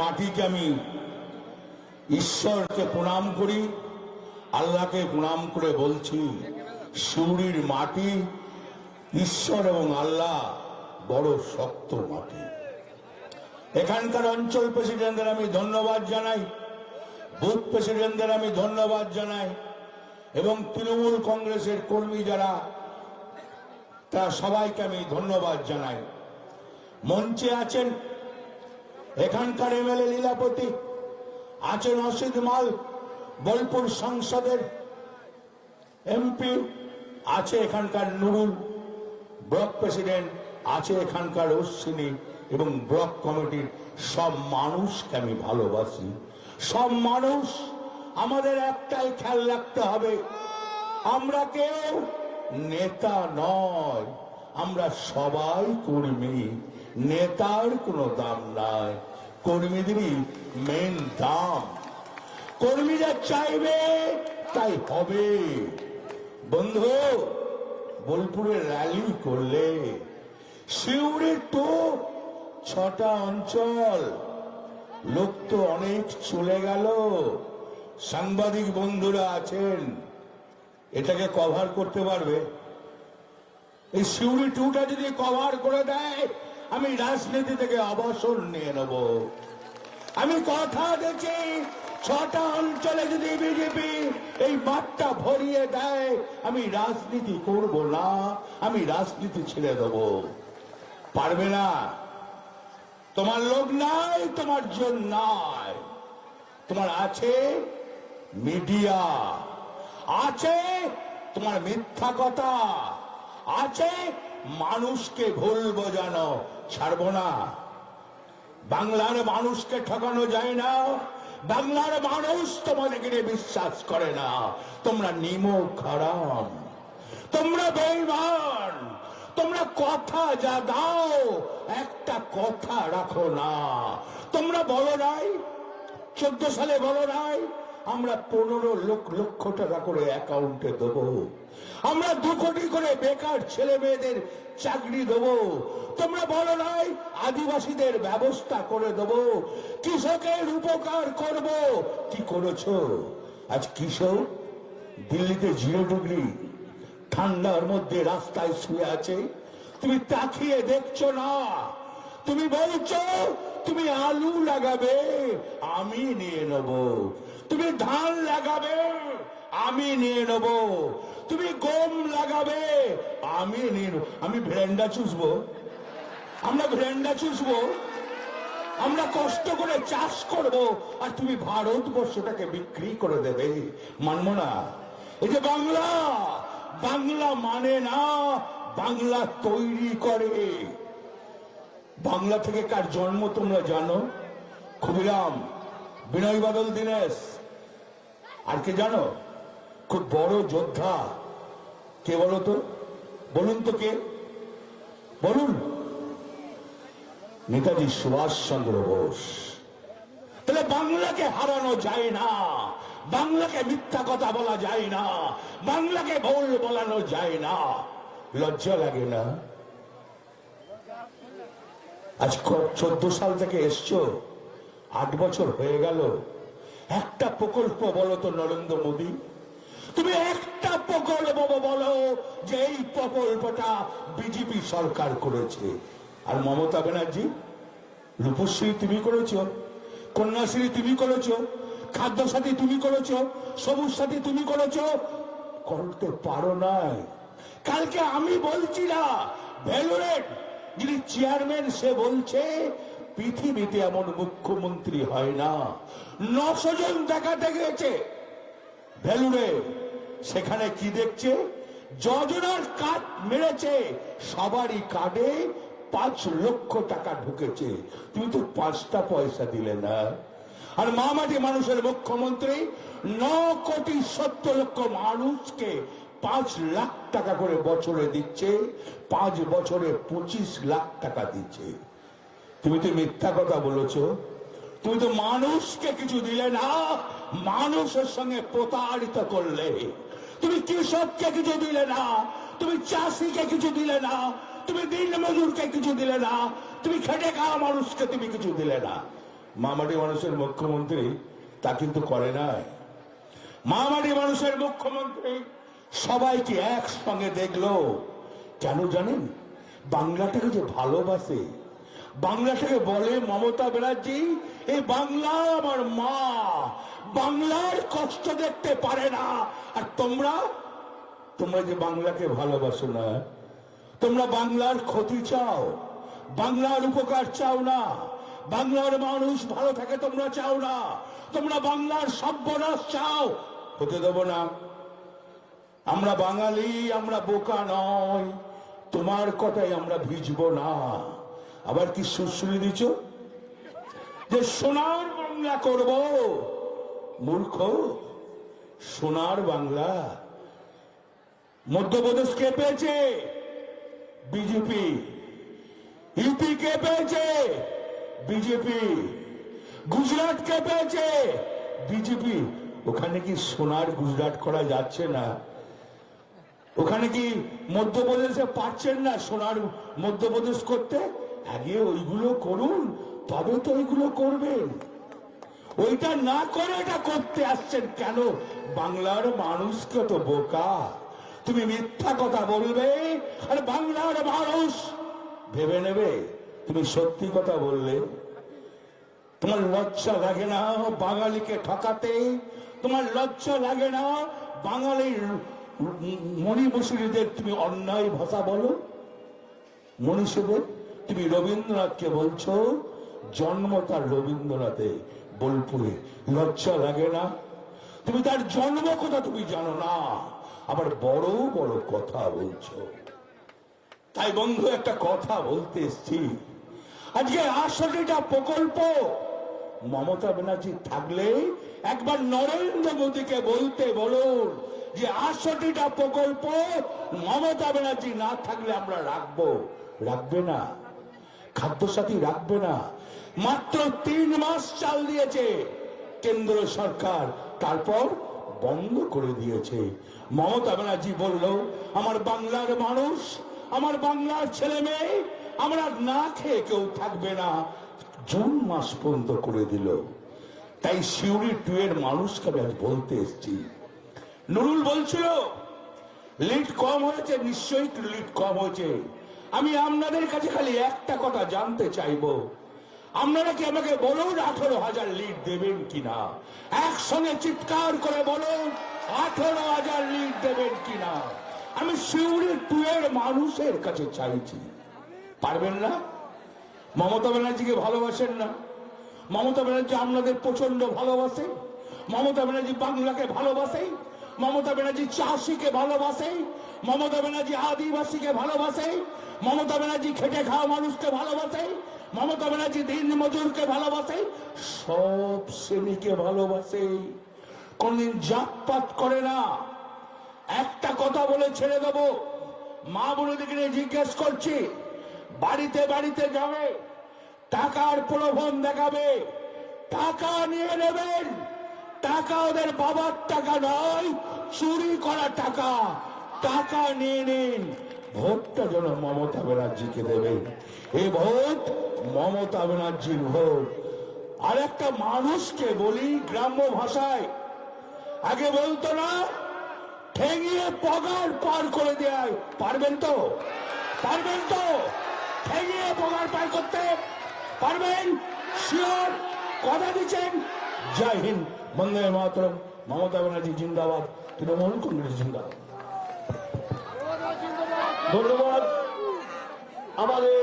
মাটিকে আমি ঈশ্বরকে প্রণাম করি, আল্লাহকে প্রণাম করে বলছি, সিউড়ির মাটি ঈশ্বর এবং আল্লাহ বড় শক্ত মাটি। এখানকার অঞ্চল প্রেসিডেন্টদের আমি ধন্যবাদ জানাই, বুথ প্রেসিডেন্টদের আমি ধন্যবাদ জানাই, এবং তৃণমূল কংগ্রেসের কর্মী যারা তারা সবাইকে আমি ধন্যবাদ জানাই। মঞ্চে আছেন এখানকার এমএলএ লীলাপতি, আছেন অসিত মাল বোলপুর সংসদের এমপি, আছে এখানকার নুরুল ব্লক প্রেসিডেন্ট, আছে এখানকার অশ্বিনী এবং ব্লক কমিটির সব মানুষকে আমি ভালোবাসি। সব মানুষ, আমাদের একটাই খেয়াল রাখতে হবে, আমরা কেউ নেতা নয়, আমরা সবাই কর্মী। নেতার কোনো দাম নাই, কর্মীদেরই মেন দাম। কর্মীরা চাইবে তাই হবে। বন্ধু, বোলপুরে র্যালি করলে সিউড়ির তো 6টা অঞ্চল, লোক তো অনেক চলে গেল। সাংবাদিক বন্ধুরা আছেন, এটাকে কভার করতে পারবে? এই সিউড়ি 2টা যদি কভার করে দেয়, আমি রাজনীতি থেকে অবসর নিয়ে নেব। আমি কথা দিচ্ছি, 6টা অঞ্চলে যদি বিজেপি এই মাঠটা ভরিয়ে দেয়, আমি রাজনীতি করব না, আমি রাজনীতি ছেড়ে দেব। পারবে না? তোমার লোক নাই, তোমার জন নাই, তোমার আছে মিডিয়া, আছে তোমার মিথ্যা কথা, আছে মানুষকে ভুল বোঝানো। ছাড়বো না। বাংলার মানুষকে ঠকানো যায় না, বাংলার মানুষ তোমাদেরকে বিশ্বাস করে না। তোমরা নিমক হারাম, তোমরা বেঈমান, তোমরা কথা যা দাও একটা কথা রাখো না। তোমরা বলো নাই 14 সালে, বলো নাই আমরা 15 লক্ষ টাকা করে অ্যাকাউন্টে দেবো, আমরা 2 কোটি করে বেকার ছেলে মেয়েদের চাকরি দেবো। তোমরা বলো নাই আদিবাসীদের ব্যবস্থা করে দেবো, কৃষকের উপকার করব। কি করেছো? আজ কৃষক দিল্লিতে 0 ডিগ্রি ঠান্ডার মধ্যে রাস্তায় শুয়ে আছে, তুমি তাকিয়ে দেখছো না। তুমি বলছো তুমি আলু লাগাবে, আমি নিয়ে নেব। তুমি ধান লাগাবে, আমি নিয়ে নেব। তুমি গম লাগাবে, আমি নিয়ে নেব। আমি ভেন্ডা চুষবো, আমরা ভেন্ডা চুষবো, আমরা কষ্ট করে চাষ করব, আর তুমি ভারতবর্ষটাকে বিক্রি করে দেবে। মানবো না। এই যে বাংলা, বাংলা মানে না, বাংলা তৈরি করে। বাংলা থেকে কার জন্ম তোমরা জানো? ক্ষুদিরাম, বিনয় বাদল দীনেশ, আর কে জানো? খুব বড় যোদ্ধা কে বলো তো? বলুন তো কে? বলুন। নেতাজি সুভাষচন্দ্র বোস। তাহলে বাংলাকে হারানো যায় না, বাংলাকে মিথ্যা কথা বলা যায় না, বাংলাকে ভুল বলানো যায় না। লজ্জা লাগে না? আজ 14 সাল থেকে এসছো, 8 বছর হয়ে গেল। একটা প্রকল্প বলো তো নরেন্দ্র মোদী, তুমি একটা প্রকল্প বলো যে এই প্রকল্পটা বিজেপি সরকার করেছে। আর মমতা ব্যানার্জি, রূপশ্রী তুমি করেছো, কন্যাশ্রী তুমি করেছো, খাদ্য সাথী তুমি করেছো, সবুজ সাথী তুমি করেছো, করতে পারো নাই। কালকে আমি বলছি না, ভেলুরের যিনি চেয়ারম্যান সে বলছে পৃথিবীতে এমন মুখ্যমন্ত্রী হয় না। 900 জন দেখাতে গেছে ভেলুরে, সেখানে কি দেখছে? যোজনার কার্ড মেরেছে, সবারই কার্ডে 5 লক্ষ টাকা ঢুকেছে, তুমি তো 5টা পয়সা দিলে না। আর মামাটি মানুষের মুখ্যমন্ত্রী 9,70,00,000 মানুষকে 5 লাখ টাকা করে বছরে দিচ্ছে, 5 বছরে 25 লাখ টাকা দিচ্ছে। তুমি তো মিথ্যা কথা বলেছো। তুমি তো মানুষকে কিছু দিলে না, মানুষের সঙ্গে প্রতারিত করলে। তুমি কৃষককে কিছু দিলে না, তুমি চাষিকে কিছু দিলে না, তুমি দিন মজুরকে কিছু দিলে না, তুমি খেটে খাওয়া মানুষকে তুমি কিছু দিলে না। মামাটি মানুষের মুখ্যমন্ত্রী তা কিন্তু করে নাই। মামাটি মানুষের মুখ্যমন্ত্রী সবাইকে একসঙ্গে দেখলো। কেন জানেন? বাংলাটাকে যে ভালোবাসে, বাংলাটাকে বলে মমতা ব্যানার্জি এই বাংলা আমার মা, বাংলার কষ্ট দেখতে পারে না। আর তোমরা যে বাংলাকে ভালোবাসো না, তোমরা বাংলার ক্ষতি চাও, বাংলার উপকার চাও না, বাংলার মানুষ ভালো থাকে তোমরা চাও না, তোমরা বাংলার সর্বনাশ চাও। হতে দেব না। আমরা বাঙালি, আমরা বোকা নয়, তোমার কথাই আমরা ভিজব না। আবার কি সুশ্রী দিচ্ছ যে সোনার বাংলা করব? মূর্খ, সোনার বাংলা মধ্যপ্রদেশ কে পেয়েছে? বিজেপি। ইউপি কে পেয়েছে? বিজেপি। গুজরাট কে পেয়েছে? বিজেপি। ওখানে কি সোনার গুজরাট করা যাচ্ছে না? ওখানে কি মধ্যপ্রদেশে পারছেন না সোনার মধ্যপ্রদেশ করতে? আগে ওইগুলো করুন, তবে তো ওইগুলো করবেন। ওইটা না করে এটা করতে আসছেন কেন? বাংলার মানুষকে তো বোকা তুমি মিথ্যা কথা বলবে, আর বাংলার মানুষ ভেবে নেবে তুমি সত্যি কথা বললে। তোমার লজ্জা লাগে না বাঙালিকে ঠকাতে? তোমার লজ্জা লাগে না বাঙালির মণিমুসুরীদের তুমি অন্যায় ভাষা বলো? মনীষীদের তুমি রবীন্দ্রনাথকে বলছো, জন্ম তার রবীন্দ্রনাথে বোলপুরে। লজ্জা লাগে না? তুমি তার জন্ম কথা তুমি জানো না, আবার বড় বড় কথা বলছো। তাই বন্ধু একটা কথা বলতে এসছি, আজকে 68টা প্রকল্প মমতা ব্যানার্জি থাকলে একবার নরেন্দ্র মোদীকে বলতে বলুন যে 68টা প্রকল্প মমতা ব্যানার্জি না থাকলে আমরা রাখবো। রাখবে না। খাদ্যসাথী রাখবে না। মাত্র 3 মাস চাল দিয়েছে কেন্দ্র সরকার, তারপর বন্ধ করে দিয়েছে। মমতা ব্যানার্জি বলল আমার বাংলার মানুষ, আমার বাংলার ছেলে মেয়ে আমরা না খেয়ে কেউ থাকবে না। জুন মাস পর্যন্ত করে দিল। তাই সিউড়ি 2 এর মানুষকে আমি বলতে এসছি, নুরুল বলছিল লিড কম হয়েছে, নিশ্চয়ই লিড কম হয়েছে। আমি আপনাদের কাছে খালি একটা কথা জানতে চাইবো, আপনারা কি আমাকে বলুন 18,000 লিড দেবেন কিনা? একসঙ্গে চিৎকার করে বলুন 18,000 লিড দেবেন কিনা? আমি সিউড়ি 2 এর মানুষের কাছে চাইছি। পারবেন না? মমতা ব্যানার্জিকে ভালোবাসেন না? মমতা ব্যানার্জি আপনাদের প্রচন্ড ভালোবাসে। মমতা ব্যানার্জি বাংলাকে ভালোবাসে। মমতা ব্যানার্জি চাষিকে ভালোবাসে। মমতা ব্যানার্জি আদিবাসীকে ভালোবাসে। মমতা ব্যানার্জি খেটে খাওয়া মানুষকে ভালোবাসে। মমতা ব্যানার্জি দিন মজুরকে ভালোবাসে। সব শ্রেণীকে ভালোবাসে, কোনদিন জাতপাত করে না। একটা কথা বলে ছেড়ে দেবো, মা বোনদেরকে নিয়ে জিজ্ঞেস করছি, বাড়িতে বাড়িতে যাবে, টাকার প্রলোভন দেখাবে, টাকা নিয়ে নেবেন। টাকা ওদের বাবার টাকা নয়, চুরি করা টাকা। টাকা নিয়ে নিন, ভোটটা যেন মমতা ব্যানার্জিকে দেবেন। এই ভোট মমতা ব্যানার্জির ভোট। আর একটা মানুষকে বলি গ্রাম্য ভাষায়, আগে বলতো না ঠেঙিয়ে পগার পার করে দেয়। পারবেন তো? পারবেন তো? ঠেঙিয়ে পগার পার করতে পারবেন? শিওর? কথা দিচ্ছেন? জয় হিন্দ, বন্দে মাতরম। মমতা ব্যানার্জি জিন্দাবাদ, তৃণমূল কংগ্রেস জিন্দাবাদ। ধন্যবাদ। আমাদের